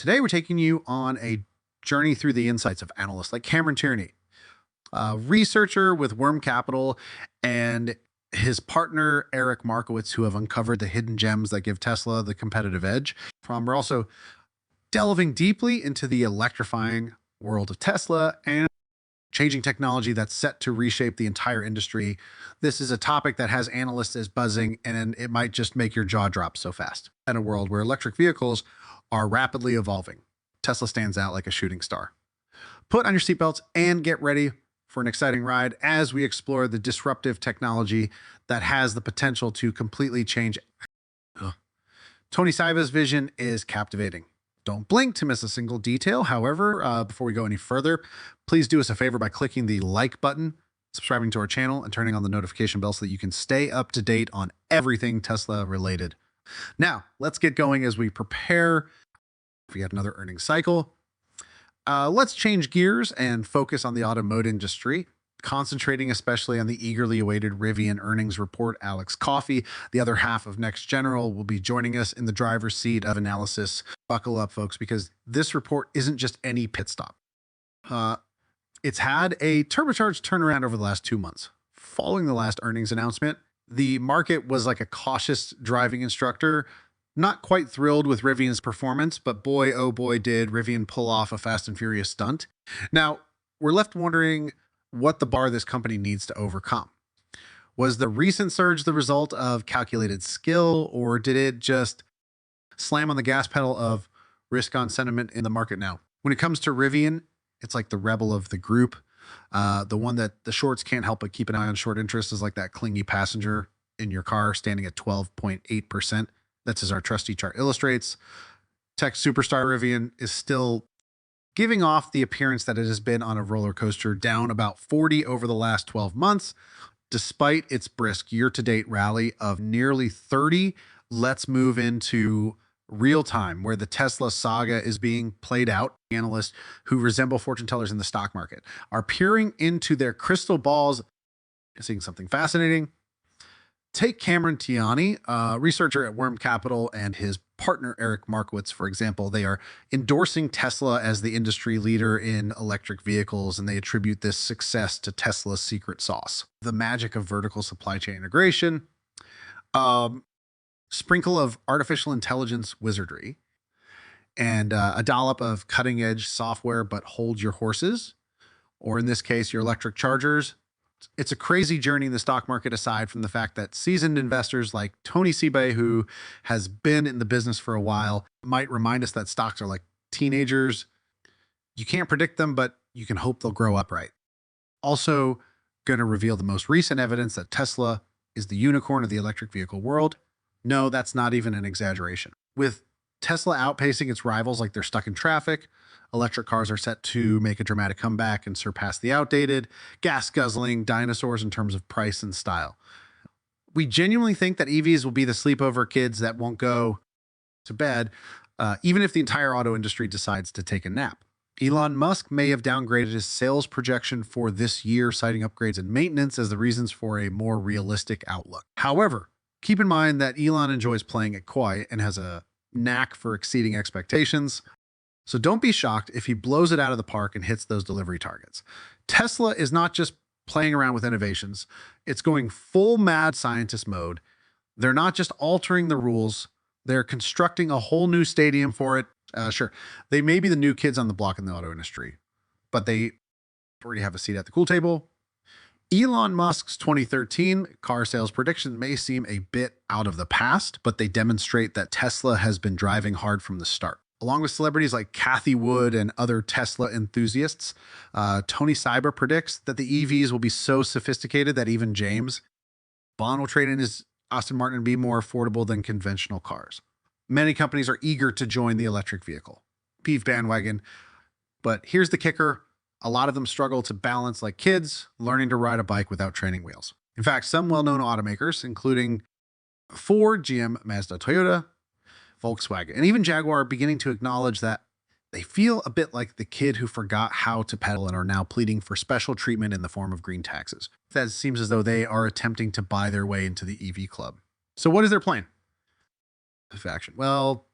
Today, we're taking you on a journey through the insights of analysts like Cameron Tierney, a researcher with Worm Capital, and his partner, Eric Markowitz, who have uncovered the hidden gems that give Tesla the competitive edge. We're also delving deeply into the electrifying world of Tesla and changing technology that's set to reshape the entire industry. This is a topic that has analysts as buzzing, and it might just make your jaw drop so fast. In a world where electric vehicles are rapidly evolving, Tesla stands out like a shooting star. Put on your seatbelts and get ready for an exciting ride as we explore the disruptive technology that has the potential to completely change. Tony Seba's vision is captivating. Don't blink to miss a single detail. However, before we go any further, please do us a favor by clicking the like button, subscribing to our channel, and turning on the notification bell so that you can stay up to date on everything Tesla related. Now, let's get going as we prepare for yet another earnings cycle. Let's change gears and focus on the automotive industry, concentrating especially on the eagerly awaited Rivian earnings report. Alex Coffey, the other half of Next General, will be joining us in the driver's seat of analysis. Buckle up, folks, because this report isn't just any pit stop. It's had a turbocharged turnaround over the last 2 months. Following the last earnings announcement, the market was like a cautious driving instructor, not quite thrilled with Rivian's performance, but boy, oh boy, did Rivian pull off a fast and furious stunt. Now, we're left wondering what the bar this company needs to overcome. Was the recent surge the result of calculated skill, or did it just slam on the gas pedal of risk-on sentiment in the market now? When it comes to Rivian, it's like the rebel of the group. The one that the shorts can't help but keep an eye on. Short interest is like that clingy passenger in your car, standing at 12.8%. That's as our trusty chart illustrates. Tech superstar Rivian is still giving off the appearance that it has been on a roller coaster, down about 40 over the last 12 months, despite its brisk year-to-date rally of nearly 30. Let's move into real time, where the Tesla saga is being played out. Analysts who resemble fortune tellers in the stock market are peering into their crystal balls, seeing something fascinating. Take Cameron Tierney, a researcher at Worm Capital, and his partner, Eric Markowitz, for example. They are endorsing Tesla as the industry leader in electric vehicles, and they attribute this success to Tesla's secret sauce: the magic of vertical supply chain integration, sprinkle of artificial intelligence wizardry, and a dollop of cutting-edge software, but hold your horses, or in this case, your electric chargers. It's a crazy journey in the stock market, aside from the fact that seasoned investors like Tony Seba, who has been in the business for a while, might remind us that stocks are like teenagers. You can't predict them, but you can hope they'll grow up right. Also going to reveal the most recent evidence that Tesla is the unicorn of the electric vehicle world. No, that's not even an exaggeration. With Tesla outpacing its rivals like they're stuck in traffic, electric cars are set to make a dramatic comeback and surpass the outdated, gas-guzzling dinosaurs in terms of price and style. We genuinely think that EVs will be the sleepover kids that won't go to bed, even if the entire auto industry decides to take a nap. Elon Musk may have downgraded his sales projection for this year, citing upgrades and maintenance as the reasons for a more realistic outlook. However, keep in mind that Elon enjoys playing it quiet and has a knack for exceeding expectations. So don't be shocked if he blows it out of the park and hits those delivery targets. Tesla is not just playing around with innovations. It's going full mad scientist mode. They're not just altering the rules. They're constructing a whole new stadium for it. Sure, they may be the new kids on the block in the auto industry, but they already have a seat at the cool table. Elon Musk's 2013 car sales predictions may seem a bit out of the past, but they demonstrate that Tesla has been driving hard from the start. Along with celebrities like Kathy Wood and other Tesla enthusiasts, Tony Seba predicts that the EVs will be so sophisticated that even James Bond will trade in his Aston Martin and be more affordable than conventional cars. Many companies are eager to join the electric vehicle PEV bandwagon, but here's the kicker. A lot of them struggle to balance like kids learning to ride a bike without training wheels. In fact, some well-known automakers, including Ford, GM, Mazda, Toyota, Volkswagen, and even Jaguar, are beginning to acknowledge that they feel a bit like the kid who forgot how to pedal and are now pleading for special treatment in the form of green taxes. That seems as though they are attempting to buy their way into the EV club. So what is their plan of action? Well,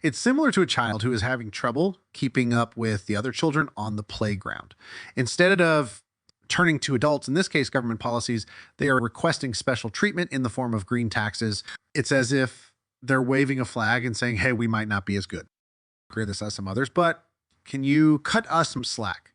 It's similar to a child who is having trouble keeping up with the other children on the playground. Instead of turning to adults, in this case, government policies, they are requesting special treatment in the form of green taxes. It's as if they're waving a flag and saying, hey, we might not be as good. Agree this as some others, but can you cut us some slack?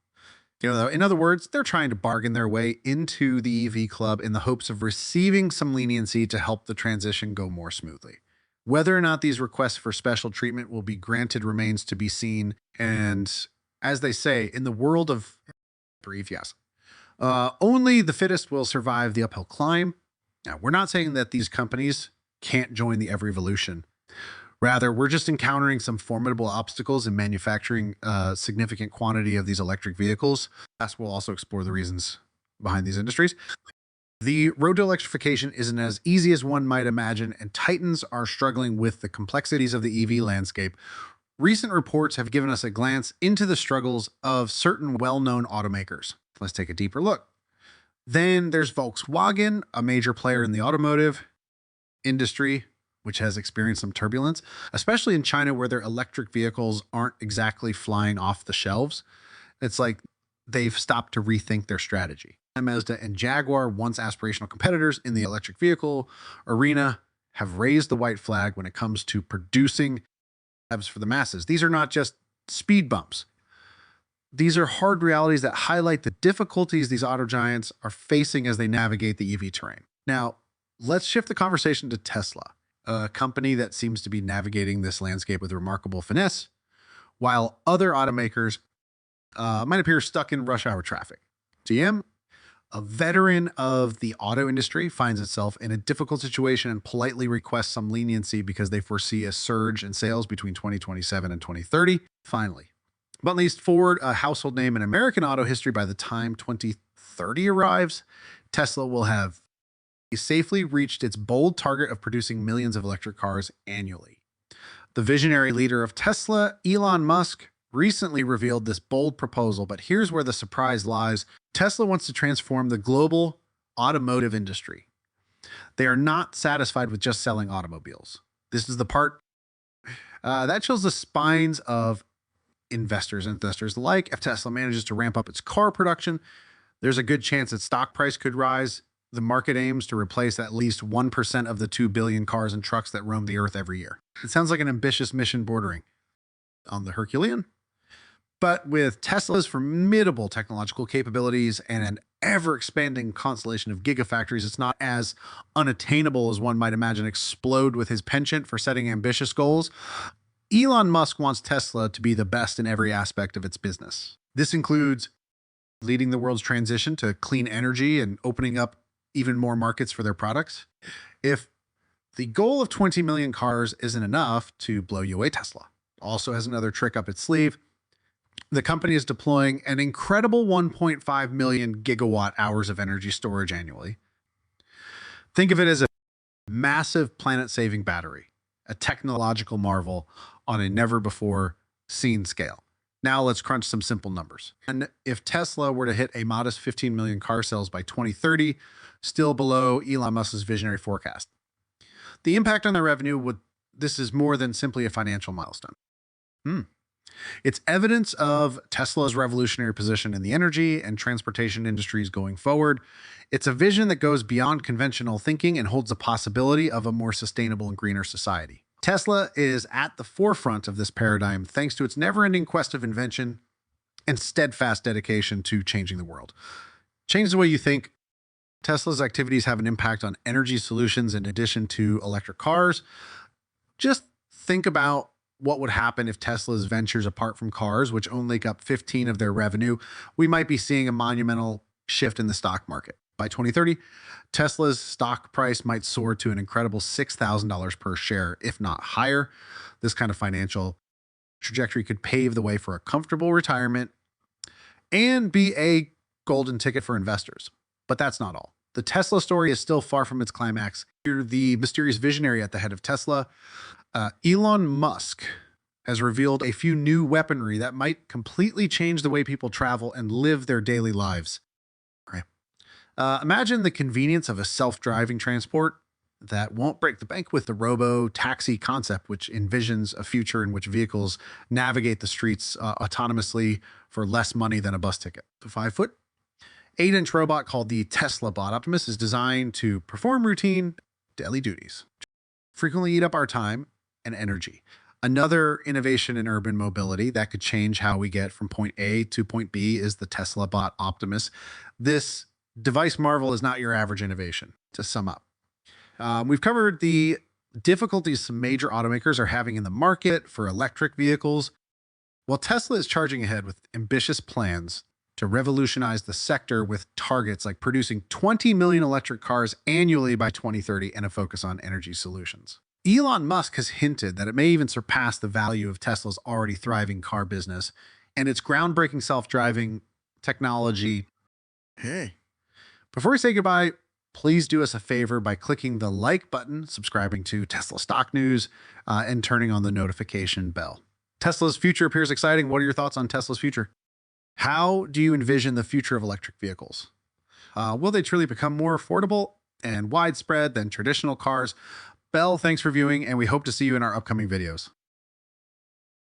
In other words, they're trying to bargain their way into the EV club in the hopes of receiving some leniency to help the transition go more smoothly. Whether or not these requests for special treatment will be granted remains to be seen. And as they say, in the world of brief, yes, only the fittest will survive the uphill climb. Now, we're not saying that these companies can't join the revolution. Rather, we're just encountering some formidable obstacles in manufacturing a significant quantity of these electric vehicles. As we'll also explore the reasons behind these industries. The road to electrification isn't as easy as one might imagine, and Titans are struggling with the complexities of the EV landscape. Recent reports have given us a glance into the struggles of certain well-known automakers. Let's take a deeper look. Then there's Volkswagen, a major player in the automotive industry, which has experienced some turbulence, especially in China, where their electric vehicles aren't exactly flying off the shelves. It's like they've stopped to rethink their strategy. Mazda and Jaguar, once aspirational competitors in the electric vehicle arena, have raised the white flag when it comes to producing EVs for the masses. These are not just speed bumps. These are hard realities that highlight the difficulties these auto giants are facing as they navigate the EV terrain. Now, let's shift the conversation to Tesla, a company that seems to be navigating this landscape with remarkable finesse, while other automakers might appear stuck in rush hour traffic. GM, a veteran of the auto industry, finds itself in a difficult situation and politely requests some leniency because they foresee a surge in sales between 2027 and 2030. Finally, but at least Ford, a household name in American auto history, by the time 2030 arrives, Tesla will have safely reached its bold target of producing millions of electric cars annually. The visionary leader of Tesla, Elon Musk, recently revealed this bold proposal, but here's where the surprise lies. Tesla wants to transform the global automotive industry. They are not satisfied with just selling automobiles. This is the part that chills the spines of investors alike. If Tesla manages to ramp up its car production, there's a good chance its stock price could rise. The market aims to replace at least 1% of the 2 billion cars and trucks that roam the earth every year. It sounds like an ambitious mission bordering on the Herculean. But with Tesla's formidable technological capabilities and an ever-expanding constellation of gigafactories, it's not as unattainable as one might imagine. Explode with his penchant for setting ambitious goals. Elon Musk wants Tesla to be the best in every aspect of its business. This includes leading the world's transition to clean energy and opening up even more markets for their products. If the goal of 20 million cars isn't enough to blow you away, Tesla also has another trick up its sleeve. The company is deploying an incredible 1.5 million gigawatt hours of energy storage annually. Think of it as a massive planet-saving battery, a technological marvel on a never-before-seen scale. Now let's crunch some simple numbers. And if Tesla were to hit a modest 15 million car sales by 2030, still below Elon Musk's visionary forecast, the impact on their revenue this is more than simply a financial milestone. It's evidence of Tesla's revolutionary position in the energy and transportation industries going forward. It's a vision that goes beyond conventional thinking and holds the possibility of a more sustainable and greener society. Tesla is at the forefront of this paradigm thanks to its never-ending quest of invention and steadfast dedication to changing the world. Change the way you think. Tesla's activities have an impact on energy solutions in addition to electric cars. Just think about what would happen if Tesla's ventures apart from cars, which only make up 15 of their revenue. We might be seeing a monumental shift in the stock market. By 2030, Tesla's stock price might soar to an incredible $6,000 per share, if not higher. This kind of financial trajectory could pave the way for a comfortable retirement and be a golden ticket for investors. But that's not all. The Tesla story is still far from its climax. You're the mysterious visionary at the head of Tesla. Elon Musk has revealed a few new weaponry that might completely change the way people travel and live their daily lives. Imagine the convenience of a self-driving transport, that won't break the bank with the robo-taxi concept, which envisions a future in which vehicles navigate the streets autonomously for less money than a bus ticket. The 5-foot, 8-inch robot called the Tesla Bot Optimus is designed to perform routine daily duties, frequently eat up our time and energy. Another innovation in urban mobility that could change how we get from point A to point B is the Tesla Bot Optimus. This device marvel is not your average innovation, to sum up. We've covered the difficulties some major automakers are having in the market for electric vehicles, while Tesla is charging ahead with ambitious plans to revolutionize the sector with targets like producing 20 million electric cars annually by 2030 and a focus on energy solutions. Elon Musk has hinted that it may even surpass the value of Tesla's already thriving car business and its groundbreaking self-driving technology. Hey. Before we say goodbye, please do us a favor by clicking the like button, subscribing to Tesla Stock News, and turning on the notification bell. Tesla's future appears exciting. What are your thoughts on Tesla's future? How do you envision the future of electric vehicles? Will they truly become more affordable and widespread than traditional cars? Bell, thanks for viewing, and we hope to see you in our upcoming videos.